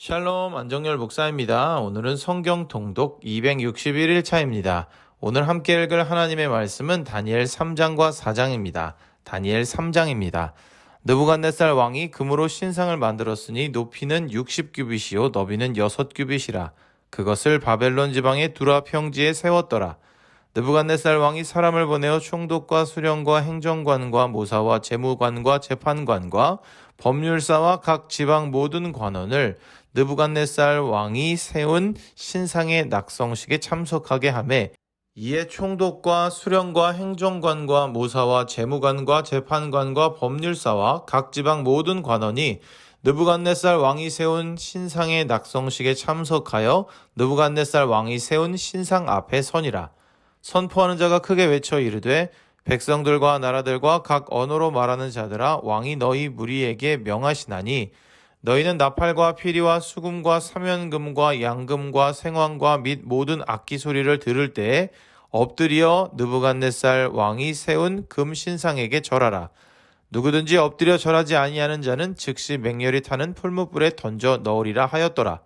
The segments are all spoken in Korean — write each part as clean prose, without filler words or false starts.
샬롬 안정열 목사입니다. 오늘은 성경 통독 261일 차입니다. 오늘 함께 읽을 하나님의 말씀은 다니엘 3장과 4장입니다. 다니엘 3장입니다. 느부갓네살 왕이 금으로 신상을 만들었으니 높이는 60규빗이요 너비는 6규빗이라. 그것을 바벨론 지방의 두라 평지에 세웠더라. 느부갓네살 왕이 사람을 보내어 총독과 수령과 행정관과 모사와 재무관과 재판관과 법률사와 각 지방 모든 관원을 느부갓네살 왕이 세운 신상의 낙성식에 참석하게 하매 이에 총독과 수령과 행정관과 모사와 재무관과 재판관과 법률사와 각 지방 모든 관원이 느부갓네살 왕이 세운 신상의 낙성식에 참석하여 느부갓네살 왕이 세운 신상 앞에 서니라. 선포하는 자가 크게 외쳐 이르되 백성들과 나라들과 각 언어로 말하는 자들아 왕이 너희 무리에게 명하시나니 너희는 나팔과 피리와 수금과 사면금과 양금과 생황과 및 모든 악기 소리를 들을 때에 엎드려 느부갓네살 왕이 세운 금 신상에게 절하라. 누구든지 엎드려 절하지 아니하는 자는 즉시 맹렬히 타는 풀무불에 던져 넣으리라 하였더라.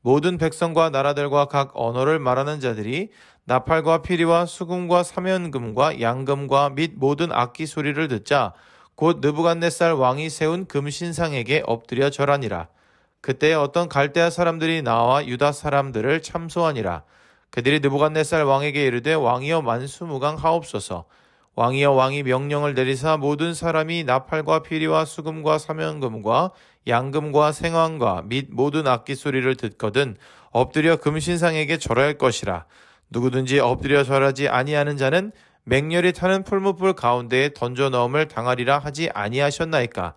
모든 백성과 나라들과 각 언어를 말하는 자들이 나팔과 피리와 수금과 사면금과 양금과 및 모든 악기 소리를 듣자 곧 느부갓네살 왕이 세운 금신상에게 엎드려 절하니라. 그때 어떤 갈대아 사람들이 나와 유다 사람들을 참소하니라. 그들이 느부갓네살 왕에게 이르되 왕이여 만수무강 하옵소서. 왕이여 왕이 명령을 내리사 모든 사람이 나팔과 피리와 수금과 사면금과 양금과 생황과 및 모든 악기 소리를 듣거든 엎드려 금신상에게 절할 것이라. 누구든지 엎드려 절하지 아니하는 자는 맹렬히 타는 풀무불 가운데에 던져 넣음을 당하리라 하지 아니하셨나이까.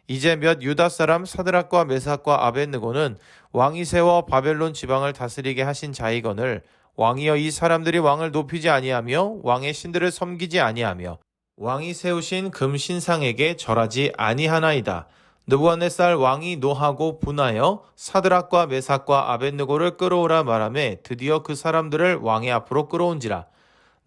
이제 몇 유다 사람 사드락과 메삭과 아벳느고는 왕이 세워 바벨론 지방을 다스리게 하신 자이거늘 왕이여 이 사람들이 왕을 높이지 아니하며 왕의 신들을 섬기지 아니하며 왕이 세우신 금신상에게 절하지 아니하나이다. 느부갓네살 왕이 노하고 분하여 사드락과 메삭과 아벳느고를 끌어오라 말하매 드디어 그 사람들을 왕의 앞으로 끌어온지라.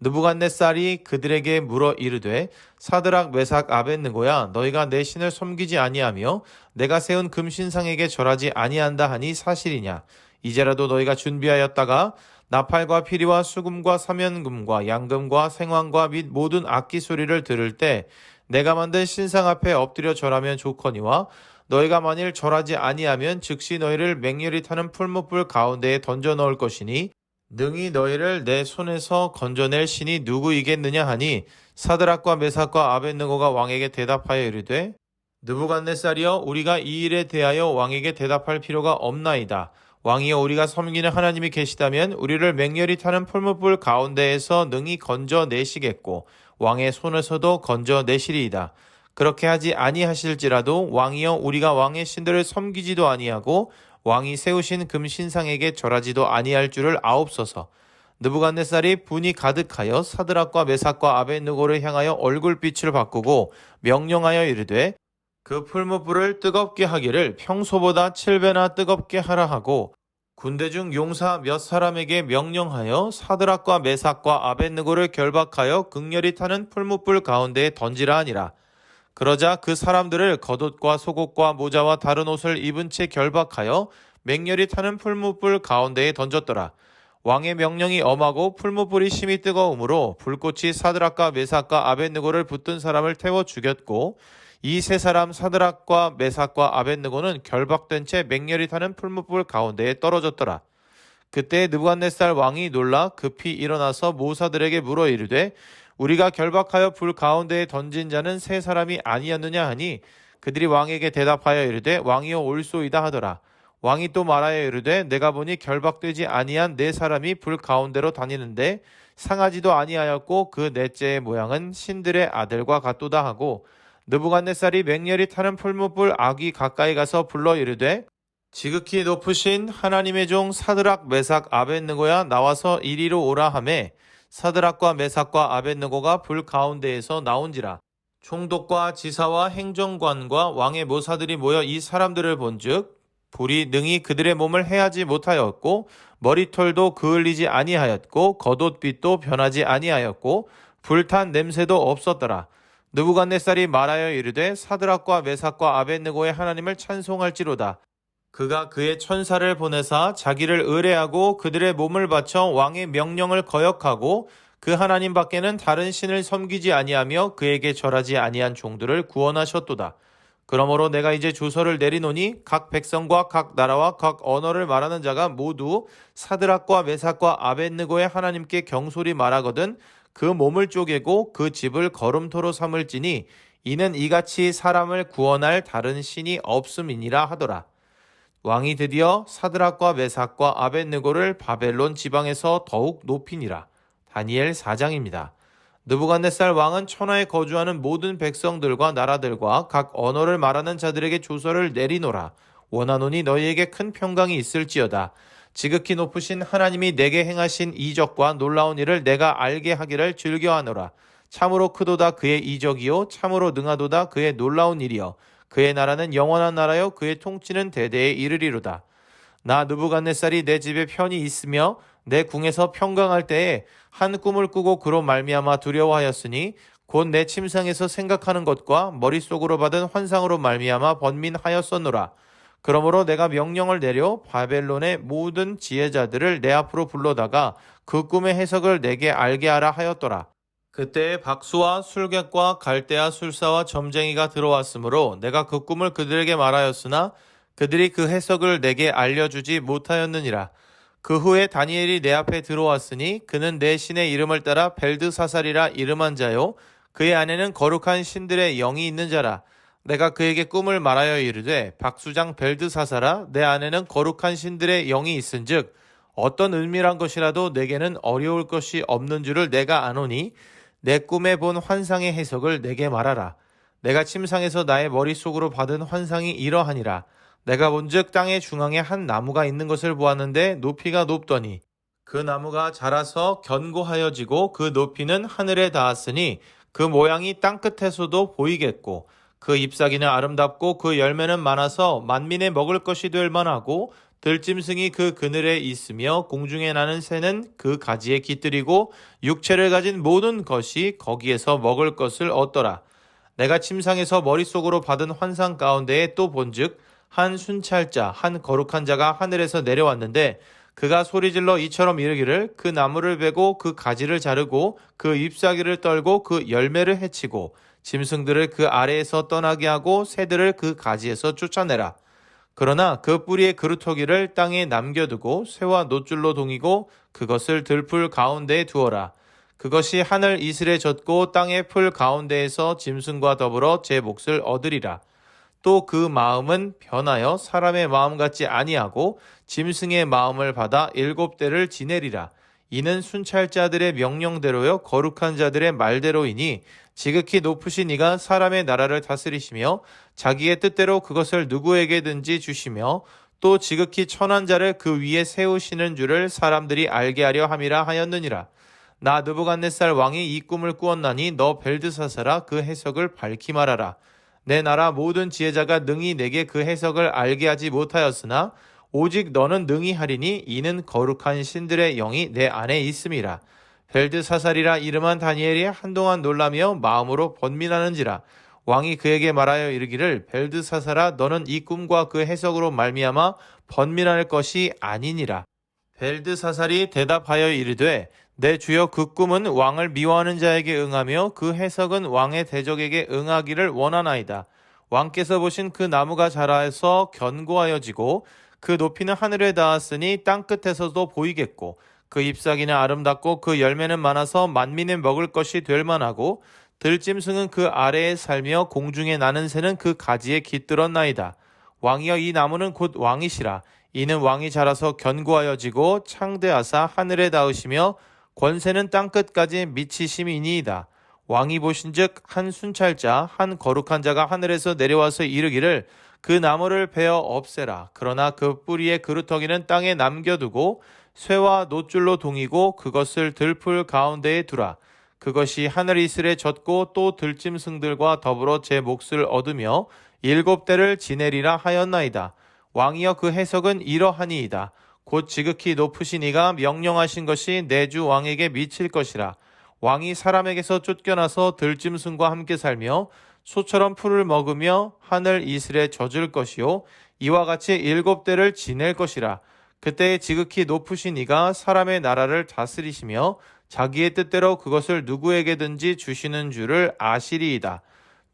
느부갓네살이 그들에게 물어 이르되 사드락 메삭 아벳느고야 너희가 내 신을 섬기지 아니하며 내가 세운 금신상에게 절하지 아니한다 하니 사실이냐. 이제라도 너희가 준비하였다가 나팔과 피리와 수금과 사면금과 양금과 생황과 및 모든 악기 소리를 들을 때 내가 만든 신상 앞에 엎드려 절하면 좋거니와 너희가 만일 절하지 아니하면 즉시 너희를 맹렬히 타는 풀무불 가운데에 던져 넣을 것이니 능히 너희를 내 손에서 건져낼 신이 누구이겠느냐 하니 사드락과 메삭과 아벳느고가 왕에게 대답하여 이르되 느부갓네살이여 우리가 이 일에 대하여 왕에게 대답할 필요가 없나이다. 왕이여 우리가 섬기는 하나님이 계시다면 우리를 맹렬히 타는 풀무불 가운데에서 능히 건져내시겠고 왕의 손에서도 건져내시리이다. 그렇게 하지 아니하실지라도 왕이여 우리가 왕의 신들을 섬기지도 아니하고 왕이 세우신 금신상에게 절하지도 아니할 줄을 아옵소서. 느부갓네살이 분이 가득하여 사드락과 메삭과 아벳느고를 향하여 얼굴빛을 바꾸고 명령하여 이르되 그 풀무불을 뜨겁게 하기를 평소보다 7배나 뜨겁게 하라 하고 군대 중 용사 몇 사람에게 명령하여 사드락과 메삭과 아벳느고를 결박하여 극렬히 타는 풀무불 가운데에 던지라 하니라. 그러자 그 사람들을 겉옷과 속옷과 모자와 다른 옷을 입은 채 결박하여 맹렬히 타는 풀무불 가운데에 던졌더라. 왕의 명령이 엄하고 풀무불이 심히 뜨거우므로 불꽃이 사드락과 메삭과 아벳느고를 붙든 사람을 태워 죽였고 이 세 사람 사드락과 메삭과 아벳느고는 결박된 채 맹렬히 타는 풀무불 가운데에 떨어졌더라. 그때 느부갓네살 왕이 놀라 급히 일어나서 모사들에게 물어 이르되 우리가 결박하여 불 가운데에 던진 자는 세 사람이 아니었느냐 하니 그들이 왕에게 대답하여 이르되 왕이여 올소이다 하더라. 왕이 또 말하여 이르되 내가 보니 결박되지 아니한 네 사람이 불 가운데로 다니는데 상하지도 아니하였고 그 넷째의 모양은 신들의 아들과 같도다 하고 느부갓네살이 맹렬히 타는 풀무불 아귀 가까이 가서 불러 이르되 지극히 높으신 하나님의 종 사드락 메삭 아벳느고야 나와서 이리로 오라 하매 사드락과 메삭과 아벳느고가 불 가운데에서 나온지라. 총독과 지사와 행정관과 왕의 모사들이 모여 이 사람들을 본즉 불이 능히 그들의 몸을 해하지 못하였고 머리털도 그을리지 아니하였고 겉옷빛도 변하지 아니하였고 불탄 냄새도 없었더라. 느부갓네살이 말하여 이르되 사드락과 메삭과 아벳느고의 하나님을 찬송할지로다. 그가 그의 천사를 보내사 자기를 의뢰하고 그들의 몸을 바쳐 왕의 명령을 거역하고 그 하나님 밖에는 다른 신을 섬기지 아니하며 그에게 절하지 아니한 종들을 구원하셨도다. 그러므로 내가 이제 조서를 내리노니 각 백성과 각 나라와 각 언어를 말하는 자가 모두 사드락과 메삭과 아벳느고의 하나님께 경솔히 말하거든 그 몸을 쪼개고 그 집을 거름토로 삼을지니 이는 이같이 사람을 구원할 다른 신이 없음이니라 하더라. 왕이 드디어 사드락과 메삭과 아벳느고를 바벨론 지방에서 더욱 높이니라. 다니엘 4장입니다. 느부갓네살 왕은 천하에 거주하는 모든 백성들과 나라들과 각 언어를 말하는 자들에게 조서를 내리노라. 원하노니 너희에게 큰 평강이 있을지어다. 지극히 높으신 하나님이 내게 행하신 이적과 놀라운 일을 내가 알게 하기를 즐겨하노라. 참으로 크도다 그의 이적이요 참으로 능하도다 그의 놀라운 일이요 그의 나라는 영원한 나라요 그의 통치는 대대에 이르리로다. 나 느부갓네살이 내 집에 편히 있으며 내 궁에서 평강할 때에 한 꿈을 꾸고 그로 말미암아 두려워하였으니 곧 내 침상에서 생각하는 것과 머릿속으로 받은 환상으로 말미암아 번민하였었노라. 그러므로 내가 명령을 내려 바벨론의 모든 지혜자들을 내 앞으로 불러다가 그 꿈의 해석을 내게 알게 하라 하였더라. 그때에 박수와 술객과 갈대아 술사와 점쟁이가 들어왔으므로 내가 그 꿈을 그들에게 말하였으나 그들이 그 해석을 내게 알려주지 못하였느니라. 그 후에 다니엘이 내 앞에 들어왔으니 그는 내 신의 이름을 따라 벨드사살이라 이름한 자요 그의 안에는 거룩한 신들의 영이 있는 자라. 내가 그에게 꿈을 말하여 이르되 박수장 벨드사살아 내 안에는 거룩한 신들의 영이 있은즉 어떤 은밀한 것이라도 내게는 어려울 것이 없는 줄을 내가 아노니 내 꿈에 본 환상의 해석을 내게 말하라. 내가 침상에서 나의 머릿속으로 받은 환상이 이러하니라. 내가 본즉 땅의 중앙에 한 나무가 있는 것을 보았는데 높이가 높더니 그 나무가 자라서 견고하여지고 그 높이는 하늘에 닿았으니 그 모양이 땅끝에서도 보이겠고 그 잎사귀는 아름답고 그 열매는 많아서 만민의 먹을 것이 될 만하고 들짐승이 그 그늘에 있으며 공중에 나는 새는 그 가지에 깃들이고 육체를 가진 모든 것이 거기에서 먹을 것을 얻더라. 내가 침상에서 머릿속으로 받은 환상 가운데에 또 본즉 한 순찰자 한 거룩한 자가 하늘에서 내려왔는데 그가 소리질러 이처럼 이르기를 그 나무를 베고 그 가지를 자르고 그 잎사귀를 떨고 그 열매를 해치고 짐승들을 그 아래에서 떠나게 하고 새들을 그 가지에서 쫓아내라. 그러나 그 뿌리의 그루터기를 땅에 남겨두고 쇠와 노줄로 동이고 그것을 들풀 가운데에 두어라. 그것이 하늘 이슬에 젖고 땅의 풀 가운데에서 짐승과 더불어 제 몫을 얻으리라. 또 그 마음은 변하여 사람의 마음 같지 아니하고 짐승의 마음을 받아 7대를 지내리라. 이는 순찰자들의 명령대로요 거룩한 자들의 말대로이니 지극히 높으신 이가 사람의 나라를 다스리시며 자기의 뜻대로 그것을 누구에게든지 주시며 또 지극히 천한 자를 그 위에 세우시는 줄을 사람들이 알게 하려 함이라 하였느니라. 나 느부갓네살 왕이 이 꿈을 꾸었나니 너 벨드사살아 그 해석을 밝히 말하라. 내 나라 모든 지혜자가 능히 내게 그 해석을 알게 하지 못하였으나 오직 너는 능히 하리니 이는 거룩한 신들의 영이 내 안에 있음이라. 벨드사살이라 이름한 다니엘이 한동안 놀라며 마음으로 번민하는지라. 왕이 그에게 말하여 이르기를 벨드사살아 너는 이 꿈과 그 해석으로 말미암아 번민할 것이 아니니라. 벨드사살이 대답하여 이르되 내 주여 그 꿈은 왕을 미워하는 자에게 응하며 그 해석은 왕의 대적에게 응하기를 원하나이다. 왕께서 보신 그 나무가 자라서 견고하여지고 그 높이는 하늘에 닿았으니 땅끝에서도 보이겠고 그 잎사귀는 아름답고 그 열매는 많아서 만민의 먹을 것이 될 만하고 들짐승은 그 아래에 살며 공중에 나는 새는 그 가지에 깃들었나이다. 왕이여 이 나무는 곧 왕이시라. 이는 왕이 자라서 견고하여지고 창대하사 하늘에 닿으시며 권세는 땅끝까지 미치심이니이다. 왕이 보신즉 한 순찰자 한 거룩한 자가 하늘에서 내려와서 이르기를 그 나무를 베어 없애라. 그러나 그 뿌리의 그루터기는 땅에 남겨두고 쇠와 노줄로 동이고 그것을 들풀 가운데에 두라. 그것이 하늘 이슬에 젖고 또 들짐승들과 더불어 제 몫을 얻으며 7대를 지내리라 하였나이다. 왕이여 그 해석은 이러하니이다. 곧 지극히 높으신 이가 명령하신 것이 내 주 왕에게 미칠 것이라. 왕이 사람에게서 쫓겨나서 들짐승과 함께 살며 소처럼 풀을 먹으며 하늘 이슬에 젖을 것이요 이와 같이 7대를 지낼 것이라. 그때 지극히 높으신 이가 사람의 나라를 다스리시며 자기의 뜻대로 그것을 누구에게든지 주시는 줄을 아시리이다.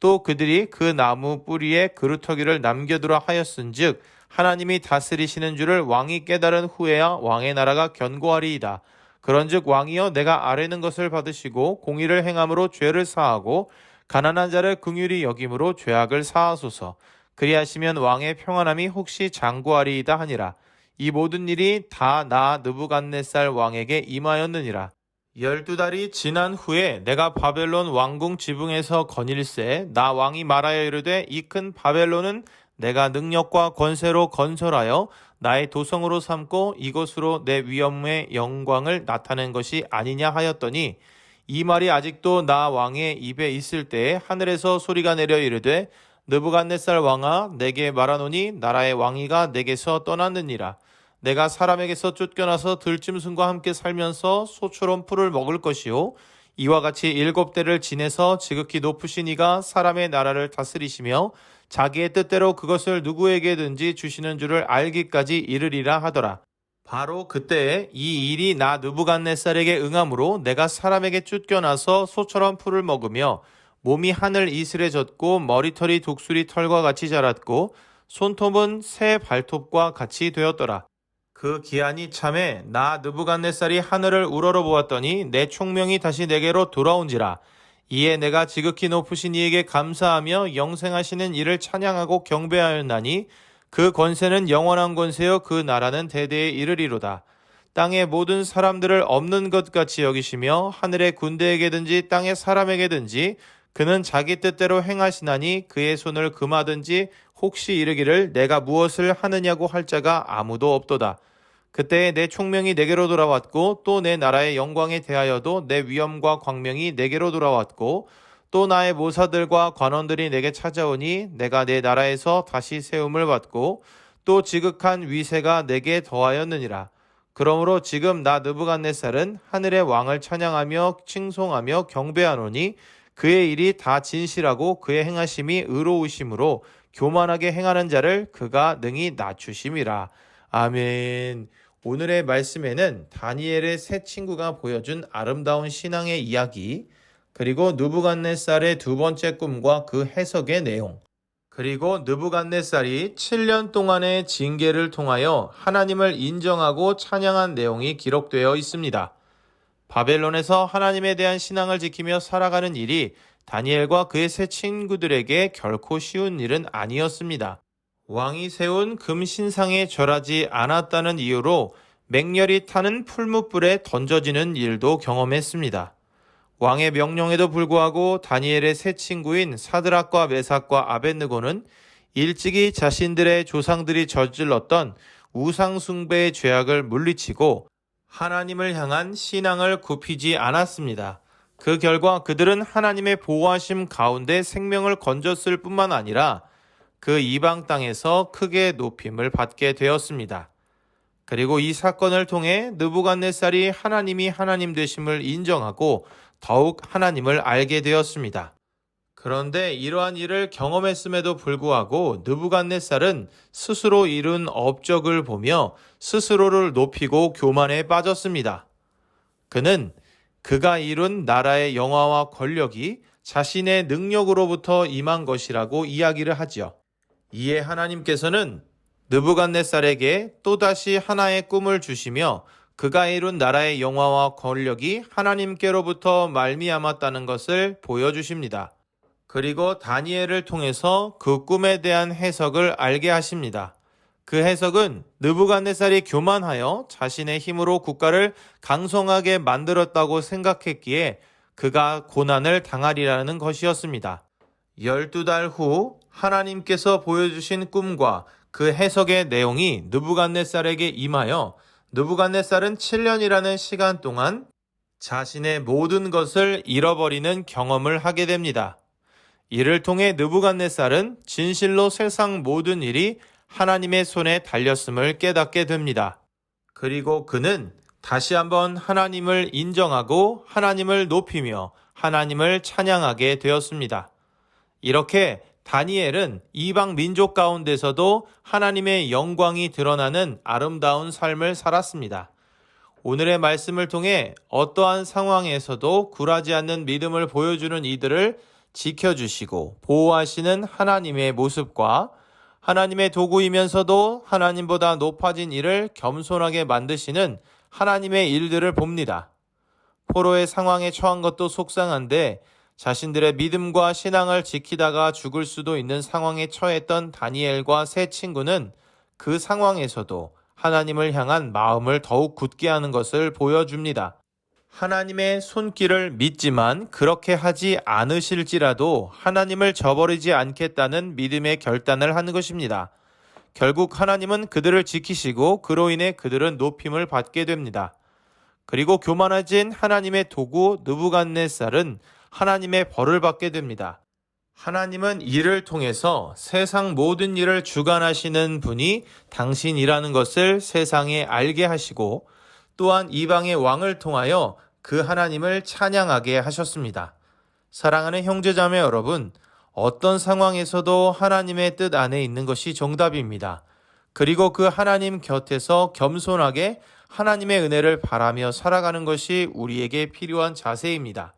또 그들이 그 나무 뿌리에 그루터기를 남겨두라 하였은즉 하나님이 다스리시는 줄을 왕이 깨달은 후에야 왕의 나라가 견고하리이다. 그런즉 왕이여 내가 아뢰는 것을 받으시고 공의를 행함으로 죄를 사하고 가난한 자를 긍휼히 여김으로 죄악을 사하소서. 그리하시면 왕의 평안함이 혹시 장구하리이다 하니라. 이 모든 일이 다 나 느부갓네살 왕에게 임하였느니라. 12달이 지난 후에 내가 바벨론 왕궁 지붕에서 거닐세 나 왕이 말하여 이르되 이 큰 바벨론은 내가 능력과 권세로 건설하여 나의 도성으로 삼고 이곳으로 내 위엄의 영광을 나타낸 것이 아니냐 하였더니 이 말이 아직도 나 왕의 입에 있을 때에 하늘에서 소리가 내려 이르되 느부갓네살 왕아 내게 말하노니 나라의 왕위가 내게서 떠났느니라. 내가 사람에게서 쫓겨나서 들짐승과 함께 살면서 소처럼 풀을 먹을 것이요 이와 같이 7대를 지내서 지극히 높으신 이가 사람의 나라를 다스리시며 자기의 뜻대로 그것을 누구에게든지 주시는 줄을 알기까지 이르리라 하더라. 바로 그때에 이 일이 나 느부갓네살에게 응함으로 내가 사람에게 쫓겨나서 소처럼 풀을 먹으며 몸이 하늘 이슬에 젖고 머리털이 독수리 털과 같이 자랐고 손톱은 새 발톱과 같이 되었더라. 그 기한이 참에 나 느부갓네살이 하늘을 우러러 보았더니 내 총명이 다시 내게로 돌아온지라. 이에 내가 지극히 높으신 이에게 감사하며 영생하시는 이를 찬양하고 경배하였나니 그 권세는 영원한 권세요 그 나라는 대대에 이르리로다. 땅의 모든 사람들을 없는 것 같이 여기시며 하늘의 군대에게든지 땅의 사람에게든지 그는 자기 뜻대로 행하시나니 그의 손을 금하든지 혹시 이르기를 내가 무엇을 하느냐고 할 자가 아무도 없도다. 그때에 내 총명이 내게로 돌아왔고 또 내 나라의 영광에 대하여도 내 위엄과 광명이 내게로 돌아왔고 또 나의 모사들과 관원들이 내게 찾아오니 내가 내 나라에서 다시 세움을 받고 또 지극한 위세가 내게 더하였느니라. 그러므로 지금 나 느부갓네살은 하늘의 왕을 찬양하며 칭송하며 경배하노니 그의 일이 다 진실하고 그의 행하심이 의로우심으로 교만하게 행하는 자를 그가 능히 낮추심이라. 아멘. 오늘의 말씀에는 다니엘의 세 친구가 보여준 아름다운 신앙의 이야기, 그리고 느부갓네살의 두 번째 꿈과 그 해석의 내용, 그리고 느부갓네살이 7년 동안의 징계를 통하여 하나님을 인정하고 찬양한 내용이 기록되어 있습니다. 바벨론에서 하나님에 대한 신앙을 지키며 살아가는 일이 다니엘과 그의 세 친구들에게 결코 쉬운 일은 아니었습니다. 왕이 세운 금신상에 절하지 않았다는 이유로 맹렬히 타는 풀무불에 던져지는 일도 경험했습니다. 왕의 명령에도 불구하고 다니엘의 세 친구인 사드락과 메삭과 아벳느고는 일찍이 자신들의 조상들이 저질렀던 우상숭배의 죄악을 물리치고 하나님을 향한 신앙을 굽히지 않았습니다. 그 결과 그들은 하나님의 보호하심 가운데 생명을 건졌을 뿐만 아니라 그 이방 땅에서 크게 높임을 받게 되었습니다. 그리고 이 사건을 통해 느부갓네살이 하나님이 하나님 되심을 인정하고 더욱 하나님을 알게 되었습니다. 그런데 이러한 일을 경험했음에도 불구하고 느부갓네살은 스스로 이룬 업적을 보며 스스로를 높이고 교만에 빠졌습니다. 그는 그가 이룬 나라의 영화와 권력이 자신의 능력으로부터 임한 것이라고 이야기를 하지요. 이에 하나님께서는 느부갓네살에게 또다시 하나의 꿈을 주시며 그가 이룬 나라의 영화와 권력이 하나님께로부터 말미암았다는 것을 보여주십니다. 그리고 다니엘을 통해서 그 꿈에 대한 해석을 알게 하십니다. 그 해석은 느부갓네살이 교만하여 자신의 힘으로 국가를 강성하게 만들었다고 생각했기에 그가 고난을 당하리라는 것이었습니다. 12달 후 하나님께서 보여주신 꿈과 그 해석의 내용이 느부갓네살에게 임하여 느부갓네살은 7년이라는 시간 동안 자신의 모든 것을 잃어버리는 경험을 하게 됩니다. 이를 통해 느부갓네살은 진실로 세상 모든 일이 하나님의 손에 달렸음을 깨닫게 됩니다. 그리고 그는 다시 한번 하나님을 인정하고 하나님을 높이며 하나님을 찬양하게 되었습니다. 이렇게 다니엘은 이방 민족 가운데서도 하나님의 영광이 드러나는 아름다운 삶을 살았습니다. 오늘의 말씀을 통해 어떠한 상황에서도 굴하지 않는 믿음을 보여주는 이들을 지켜주시고 보호하시는 하나님의 모습과 하나님의 도구이면서도 하나님보다 높아진 이를 겸손하게 만드시는 하나님의 일들을 봅니다. 포로의 상황에 처한 것도 속상한데 자신들의 믿음과 신앙을 지키다가 죽을 수도 있는 상황에 처했던 다니엘과 세 친구는 그 상황에서도 하나님을 향한 마음을 더욱 굳게 하는 것을 보여줍니다. 하나님의 손길을 믿지만 그렇게 하지 않으실지라도 하나님을 저버리지 않겠다는 믿음의 결단을 하는 것입니다. 결국 하나님은 그들을 지키시고 그로 인해 그들은 높임을 받게 됩니다. 그리고 교만해진 하나님의 도구 느부갓네살은 하나님의 벌을 받게 됩니다. 하나님은 이를 통해서 세상 모든 일을 주관하시는 분이 당신이라는 것을 세상에 알게 하시고 또한 이방의 왕을 통하여 그 하나님을 찬양하게 하셨습니다. 사랑하는 형제자매 여러분, 어떤 상황에서도 하나님의 뜻 안에 있는 것이 정답입니다. 그리고 그 하나님 곁에서 겸손하게 하나님의 은혜를 바라며 살아가는 것이 우리에게 필요한 자세입니다.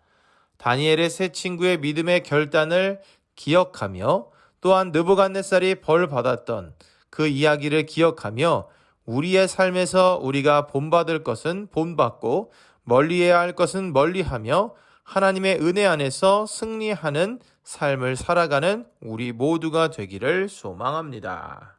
다니엘의 세 친구의 믿음의 결단을 기억하며 또한 느부갓네살이 벌 받았던 그 이야기를 기억하며 우리의 삶에서 우리가 본받을 것은 본받고 멀리해야 할 것은 멀리하며 하나님의 은혜 안에서 승리하는 삶을 살아가는 우리 모두가 되기를 소망합니다.